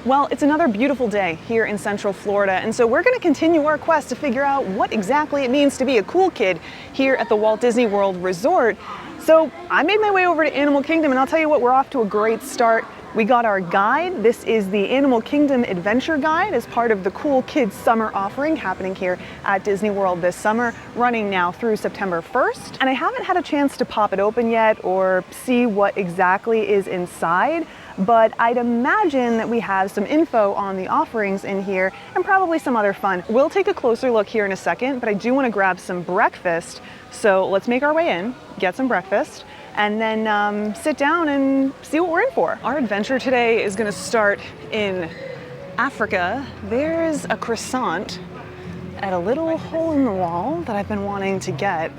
Well, it's another beautiful day here in Central Florida, and so we're going to continue our quest to figure out what exactly it means to be a cool kid here at the Walt Disney World Resort. So I made my way over to Animal Kingdom, and I'll tell you what, we're off to a great start. We got our guide. This is the Animal Kingdom Adventure Guide as part of the Cool Kids Summer offering happening here at Disney World this summer, running now through September 1st. And I haven't had a chance to pop it open yet or see what exactly is inside, but I'd imagine that we have some info on the offerings in here and probably some other fun. We'll take a closer look here in a second, but I do want to grab some breakfast. So let's make our way in, get some breakfast, and then sit down and see what we're in for. Our adventure today is going to start in Africa. There's a croissant at a little hole in the wall that I've been wanting to get,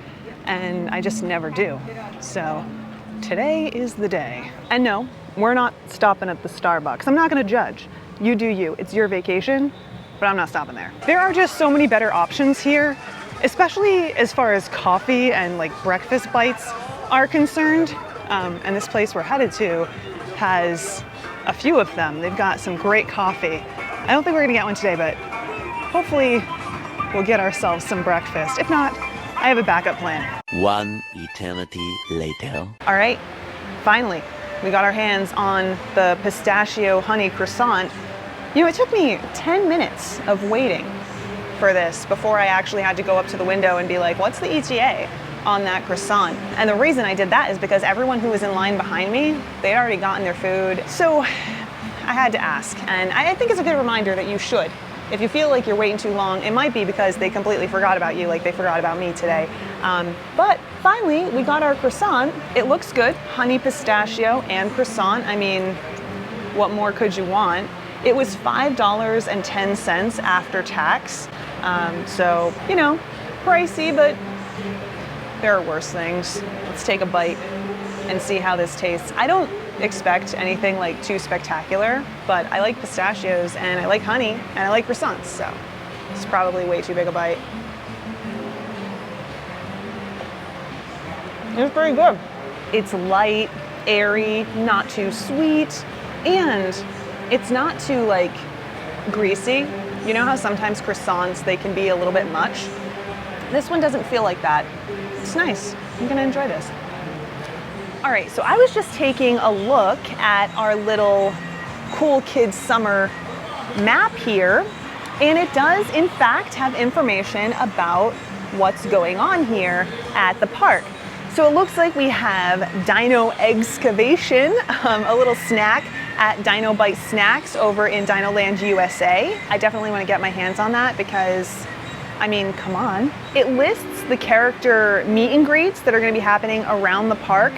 and I just never do. So today is the day. And no, we're not stopping at the Starbucks. I'm not going to judge. You do you. It's your vacation, but I'm not stopping there. There are just so many better options here, especially as far as coffee and like breakfast bites are concerned. And this place we're headed to has a few of them. They've got some great coffee. I don't think we're gonna get one today, but hopefully we'll get ourselves some breakfast. If not, I have a backup plan. One eternity later. All right, finally, we got our hands on the pistachio honey croissant. You know, it took me 10 minutes of waiting for this before I actually had to go up to the window and be like, what's the ETA on that croissant? And the reason I did that is because everyone who was in line behind me, they'd already gotten their food. So I had to ask, and I think it's a good reminder that you should. If you feel like you're waiting too long, it might be because they completely forgot about you, like they forgot about me today. But finally, we got our croissant. It looks good, honey pistachio and croissant. I mean, what more could you want? It was $5.10 after tax. So, you know, pricey, but there are worse things. Let's take a bite and see how this tastes. I don't expect anything like too spectacular, but I like pistachios and I like honey and I like croissants, so it's probably way too big a bite. It's pretty good. It's light, airy, not too sweet, and it's not too like greasy. You know how sometimes croissants, they can be a little bit much? This one doesn't feel like that. It's nice. I'm gonna enjoy this. All right, so I was just taking a look at our little Cool Kids Summer map here, and it does in fact have information about what's going on here at the park. So it looks like we have dino excavation, a little snack at Dino Bite Snacks over in Dinoland USA. I definitely want to get my hands on that because, I mean, come on. It lists the character meet and greets that are going to be happening around the park.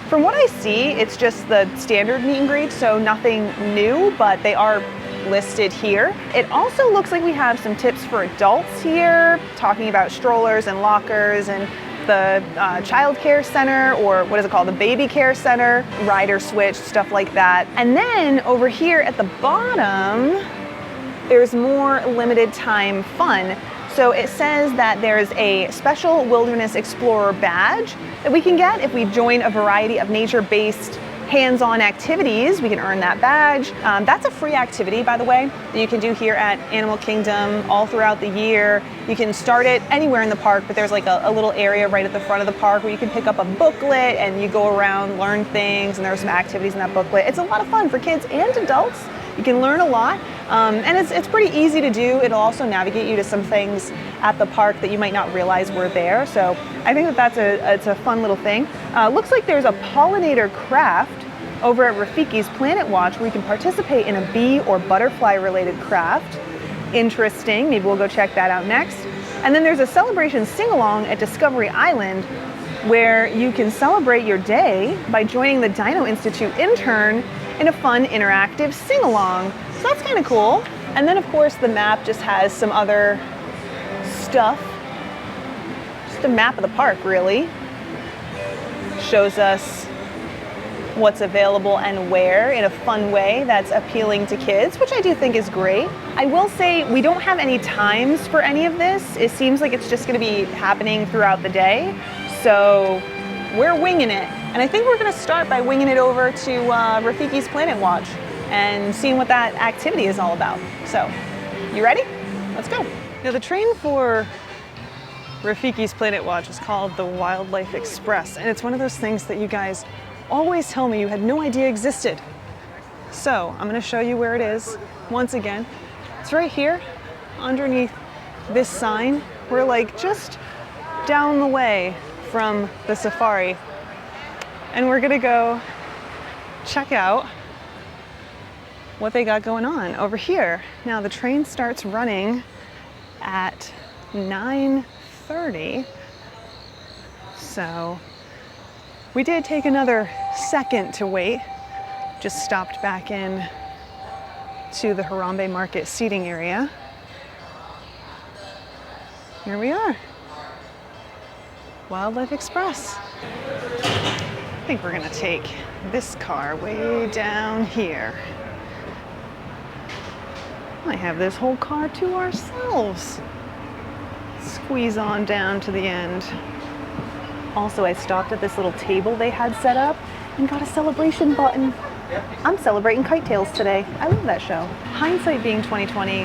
From what I see, it's just the standard meet and greet, so nothing new, but they are listed here. It also looks like we have some tips for adults here, talking about strollers and lockers and the child care center, or what is it called, the baby care center, rider switch, stuff like that. And then over here at the bottom, there's more limited time fun. So it says that there's a special Wilderness Explorer badge that we can get if we join a variety of nature-based hands-on activities. We can earn that badge. That's a free activity, by the way, that you can do here at Animal Kingdom all throughout the year. You can start it anywhere in the park, but there's like a little area right at the front of the park where you can pick up a booklet and you go around, learn things, and there's some activities in that booklet. It's a lot of fun for kids and adults. You can learn a lot, and it's pretty easy to do. It'll also navigate you to some things at the park that you might not realize were there. So I think that it's a fun little thing. Looks like there's a pollinator craft over at Rafikis Planet Watch where you can participate in a bee or butterfly related craft. Interesting, maybe we'll go check that out next. And then there's a celebration sing-along at Discovery Island where you can celebrate your day by joining the Dino Institute intern in a fun interactive sing-along. So that's kind of cool. And then of course the map just has some other stuff. Just a map of the park really. Shows us what's available and where in a fun way that's appealing to kids, which I do think is great. I will say we don't have any times for any of this. It seems like it's just going to be happening throughout the day. So we're winging it. And I think we're going to start by winging it over to Rafikis Planet Watch and seeing what that activity is all about. So, you ready? Let's go. Now the train for Rafikis Planet Watch is called the Wildlife Express, and it's one of those things that you guys always tell me you had no idea existed. So I'm gonna show you where it is once again. It's right here underneath this sign. We're like just down the way from the safari, and we're gonna go check out what they got going on over here. Now the train starts running at 9:30, so we did take another second to wait. Just stopped back in to the Harambe Market seating area. Here we are, Wildlife Express. I think we're gonna take this car way down here. Might have this whole car to ourselves. Squeeze on down to the end. Also, I stopped at this little table they had set up and got a celebration button. I'm celebrating kite tails today. I love that show. Hindsight being 2020,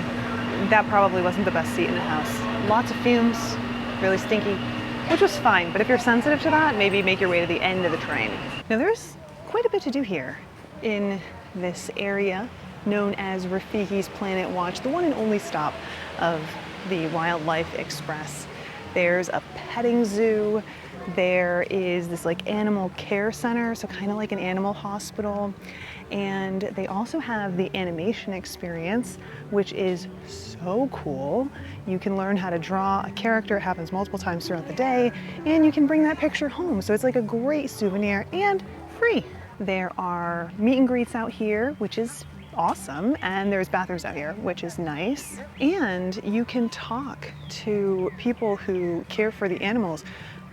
that probably wasn't the best seat in the house. Lots of fumes, really stinky, which was fine, but if you're sensitive to that, maybe make your way to the end of the train. Now there's quite a bit to do here in this area known as Rafikis Planet Watch, the one and only stop of the Wildlife Express. There's a petting zoo. There is this like animal care center, so kind of like an animal hospital. And they also have the animation experience, which is so cool. You can learn how to draw a character. It happens multiple times throughout the day, and you can bring that picture home. So it's like a great souvenir and free. There are meet and greets out here, which is awesome, and there's bathrooms out here, which is nice. And you can talk to people who care for the animals,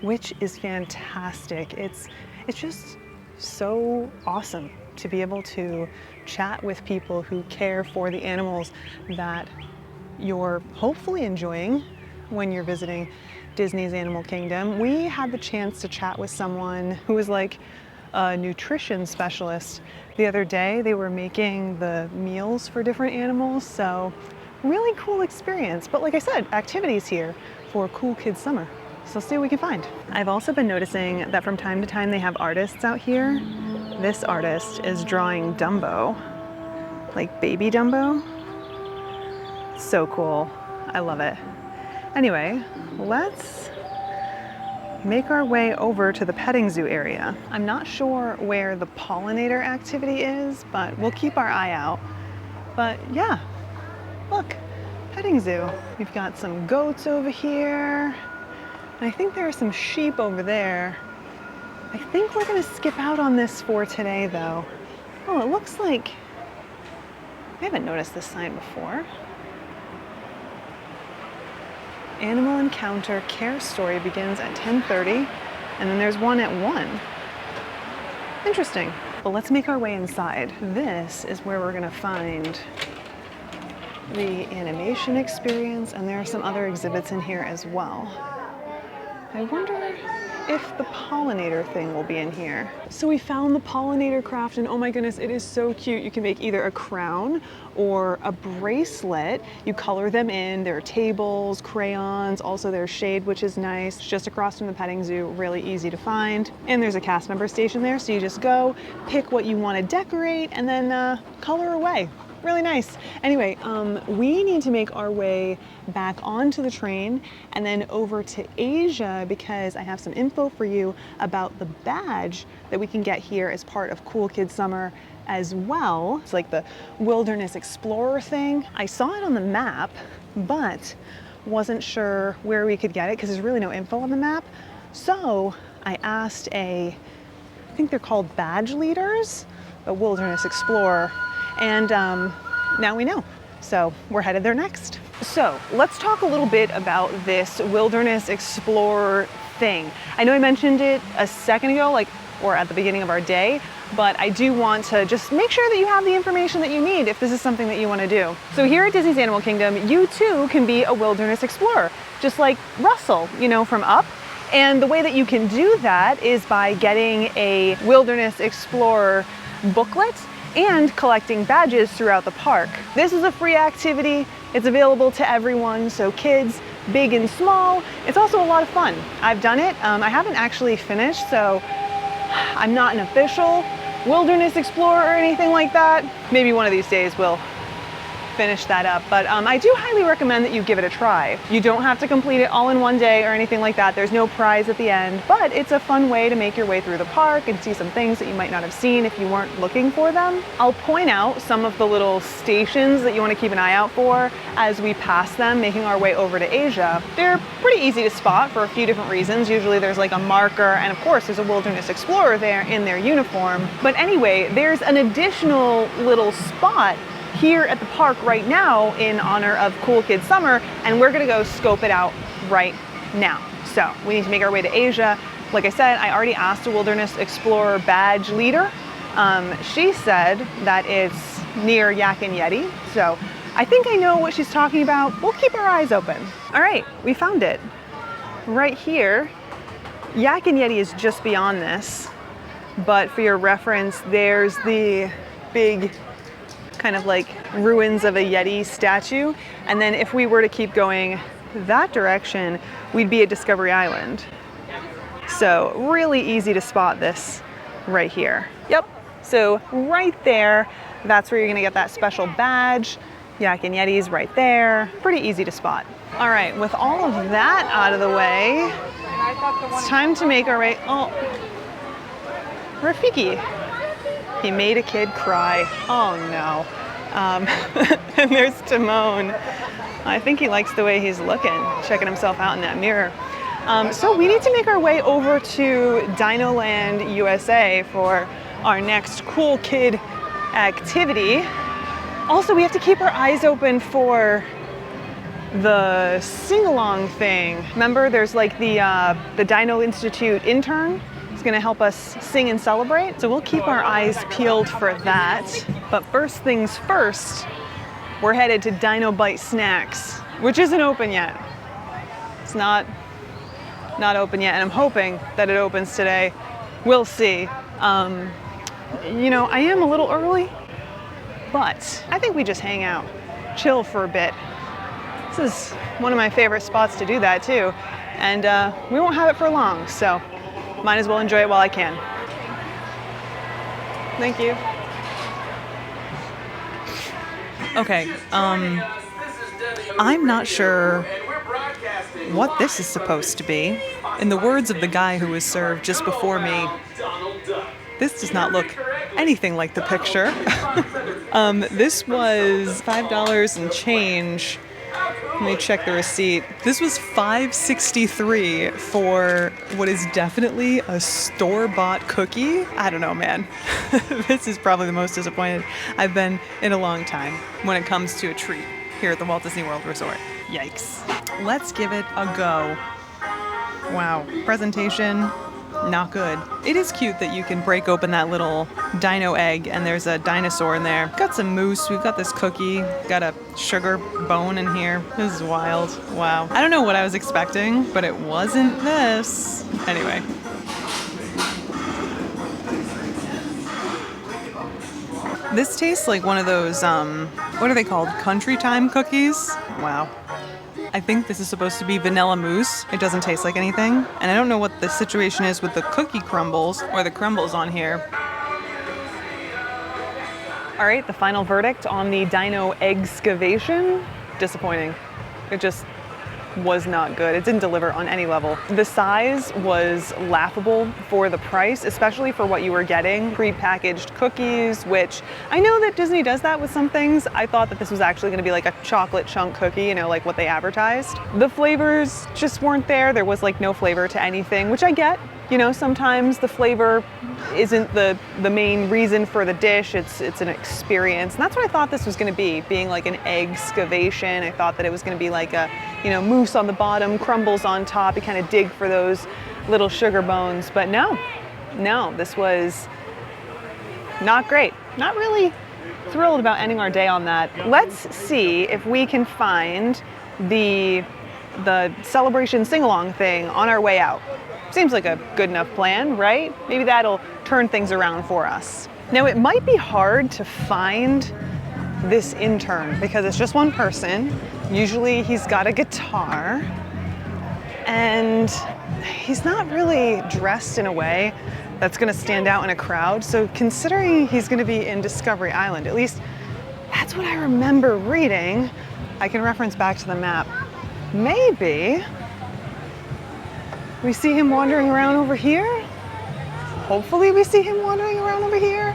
which is fantastic. It's just so awesome to be able to chat with people who care for the animals that you're hopefully enjoying when you're visiting Disney's Animal Kingdom. We had the chance to chat with someone who was like a nutrition specialist the other day. They were making the meals for different animals, so really cool experience. But like I said, activities here for Cool Kids Summer. So see what we can find. I've also been noticing that from time to time they have artists out here. This artist is drawing Dumbo, like baby Dumbo. So cool. I love it. Anyway, let's make our way over to the petting zoo area. I'm not sure where the pollinator activity is, but we'll keep our eye out. But yeah, look, petting zoo. We've got some goats over here. And I think there are some sheep over there. I think we're gonna skip out on this for today though. Oh, it looks like, I haven't noticed this sign before. Animal Encounter Care Story begins at 10:30, and then there's one at 1. Interesting. But let's make our way inside. This is where we're gonna find the animation experience, and there are some other exhibits in here as well. I wonder if the pollinator thing will be in here. So we found the pollinator craft, and oh my goodness, it is so cute. You can make either a crown or a bracelet. You color them in. There are tables, crayons, also there's shade, which is nice. Just across from the petting zoo, really easy to find. And there's a cast member station there, so you just go, pick what you want to decorate, and then color away. Really nice. Anyway, we need to make our way back onto the train and then over to Asia, because I have some info for you about the badge that we can get here as part of Cool Kids Summer as well. It's like the Wilderness Explorer thing. I saw it on the map, but wasn't sure where we could get it because there's really no info on the map. So I asked I think they're called badge leaders, a Wilderness Explorer, and now we know. So we're headed there next. So let's talk a little bit about this Wilderness Explorer thing. I know I mentioned it a second ago, or at the beginning of our day, but I do want to just make sure that you have the information that you need if this is something that you want to do. So here at Disney's Animal Kingdom, you too can be a Wilderness Explorer, just like Russell, from Up. And the way that you can do that is by getting a Wilderness Explorer booklet. and collecting badges throughout the park. This is a free activity. It's available to everyone, so kids, big and small. It's also a lot of fun. I've done it. I haven't actually finished, so I'm not an official wilderness explorer or anything like that. Maybe one of these days we'll finish that up, but I do highly recommend that you give it a try. You don't have to complete it all in one day or anything like that. There's no prize at the end, but it's a fun way to make your way through the park and see some things that you might not have seen if you weren't looking for them. I'll point out some of the little stations that you want to keep an eye out for as we pass them, making our way over to Asia. They're pretty easy to spot for a few different reasons. Usually there's like a marker, and of course there's a wilderness explorer there in their uniform. But anyway, there's an additional little spot here at the park right now in honor of Cool Kid Summer, and we're gonna go scope it out right now. So we need to make our way to Asia. Like I said, I already asked a Wilderness Explorer badge leader. She said that it's near Yak and Yeti, so I think I know what she's talking about. We'll keep our eyes open. All right, we found it. Right here, Yak and Yeti is just beyond this, but for your reference, there's the big kind of like ruins of a Yeti statue. And then if we were to keep going that direction, we'd be at Discovery Island. So really easy to spot this right here. Yep, so right there, that's where you're gonna get that special badge. Yak and Yeti's right there. Pretty easy to spot. All right, with all of that out of the way, it's time to make our way, oh, Rafiki. He made a kid cry. Oh no. And there's Timon. I think he likes the way he's looking, checking himself out in that mirror. So we need to make our way over to Dino Land, USA for our next cool kid activity. Also, we have to keep our eyes open for the sing-along thing. Remember, there's like the Dino Institute intern. Gonna help us sing and celebrate. So we'll keep our eyes peeled for that. But first things first, we're headed to Dino Bite Snacks, which isn't open yet. It's not open yet, and I'm hoping that it opens today. We'll see. You know, I am a little early, but I think we just hang out, chill for a bit. This is one of my favorite spots to do that too. And we won't have it for long, so might as well enjoy it while I can. Thank you. Okay, I'm not sure what this is supposed to be. In the words of the guy who was served just before me, this does not look anything like the picture. This was $5 and change. Let me check the receipt. This was $5.63 for what is definitely a store-bought cookie. I don't know, man. This is probably the most disappointed I've been in a long time when it comes to a treat here at the Walt Disney World Resort. Yikes. Let's give it a go. Wow, presentation, not good. It is cute that you can break open that little dino egg and there's a dinosaur in there. Got some mousse, we've got this cookie, got a sugar bone in here. This is wild. Wow. I don't know what I was expecting, but it wasn't this. Anyway. This tastes like one of those, what are they called? Country Time cookies? Wow. I think this is supposed to be vanilla mousse. It doesn't taste like anything. And I don't know what the situation is with the cookie crumbles or the crumbles on here. All right, the final verdict on the dino excavation. Disappointing. It just was not good. It didn't deliver on any level. The size was laughable for the price, especially for what you were getting. Pre-packaged cookies, which I know that Disney does that with some things. I thought that this was actually gonna be like a chocolate chunk cookie, you know, like what they advertised. The flavors just weren't there. There was like no flavor to anything, which I get. You know, sometimes the flavor isn't the main reason for the dish, it's an experience. And that's what I thought this was gonna be, being like an excavation. I thought that it was gonna be like a, you know, mousse on the bottom, crumbles on top. You kind of dig for those little sugar bones, but no, this was not great. Not really thrilled about ending our day on that. Let's see if we can find the celebration sing-along thing on our way out. Seems like a good enough plan, right? Maybe that'll turn things around for us. Now it might be hard to find this intern because it's just one person. Usually he's got a guitar and he's not really dressed in a way that's gonna stand out in a crowd. So considering he's gonna be in Discovery Island, at least that's what I remember reading. I can reference back to the map. Maybe we see him wandering around over here. Hopefully we see him wandering around over here.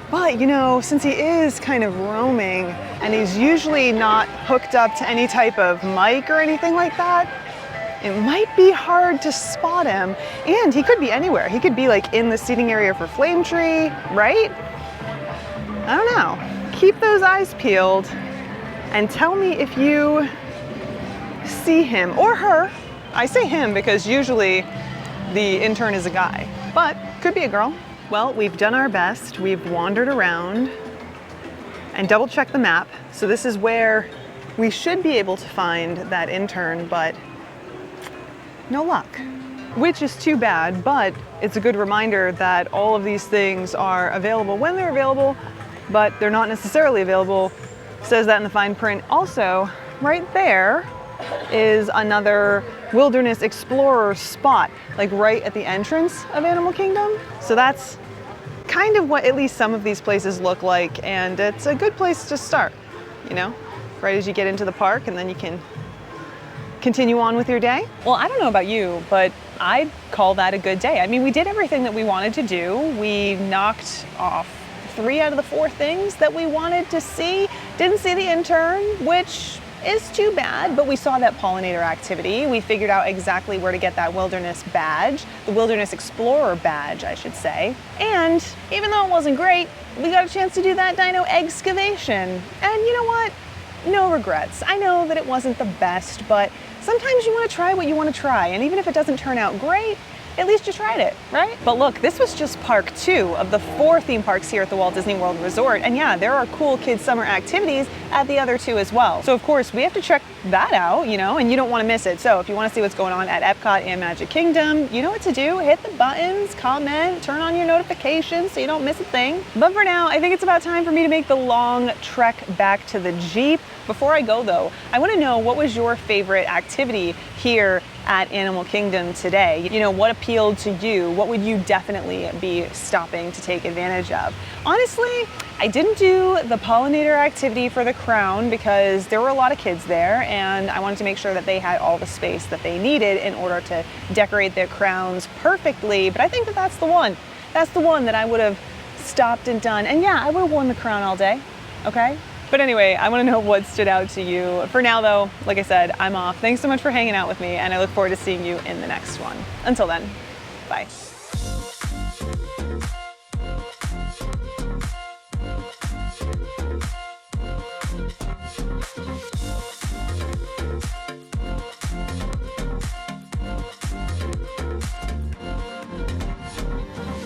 But you know, since he is kind of roaming and he's usually not hooked up to any type of mic or anything like that, it might be hard to spot him. And he could be anywhere. He could be like in the seating area for Flame Tree, right? I don't know. Keep those eyes peeled and tell me if you see him or her. I say him because usually the intern is a guy, but could be a girl. Well, we've done our best. We've wandered around and double checked the map. So this is where we should be able to find that intern, but no luck. Which is too bad, but it's a good reminder that all of these things are available when they're available, but they're not necessarily available. It says that in the fine print. Also, right there is another wilderness explorer spot, like right at the entrance of Animal Kingdom. So that's kind of what at least some of these places look like, and it's a good place to start, you know, right as you get into the park, and then you can continue on with your day. Well, I don't know about you, but I'd call that a good day. I mean, we did everything that we wanted to do. We knocked off 3 out of the 4 things that we wanted to see. Didn't see the intern, which is too bad, but we saw that pollinator activity. We figured out exactly where to get that wilderness badge, the wilderness explorer badge, I should say. And even though it wasn't great, we got a chance to do that dino excavation. And you know what? No regrets. I know that it wasn't the best, but sometimes you want to try what you want to try. And even if it doesn't turn out great, at least you tried it, right? But look, this was just part 2 of the 4 theme parks here at the Walt Disney World Resort. And yeah, there are cool kids summer activities at the other 2 as well. So of course we have to check that out, you know, and you don't want to miss it. So if you want to see what's going on at Epcot and Magic Kingdom, you know what to do. Hit the buttons, comment, turn on your notifications so you don't miss a thing. But for now, I think it's about time for me to make the long trek back to the Jeep. Before I go though, I want to know, what was your favorite activity here at Animal Kingdom today? You know, what appealed to you? What would you definitely be stopping to take advantage of? Honestly, I didn't do the pollinator activity for the crown because there were a lot of kids there and I wanted to make sure that they had all the space that they needed in order to decorate their crowns perfectly. But I think that that's the one. That's the one that I would have stopped and done. And yeah, I would have worn the crown all day, okay? But anyway, I want to know what stood out to you. For now though, like I said, I'm off. Thanks so much for hanging out with me, and I look forward to seeing you in the next one. Until then, bye.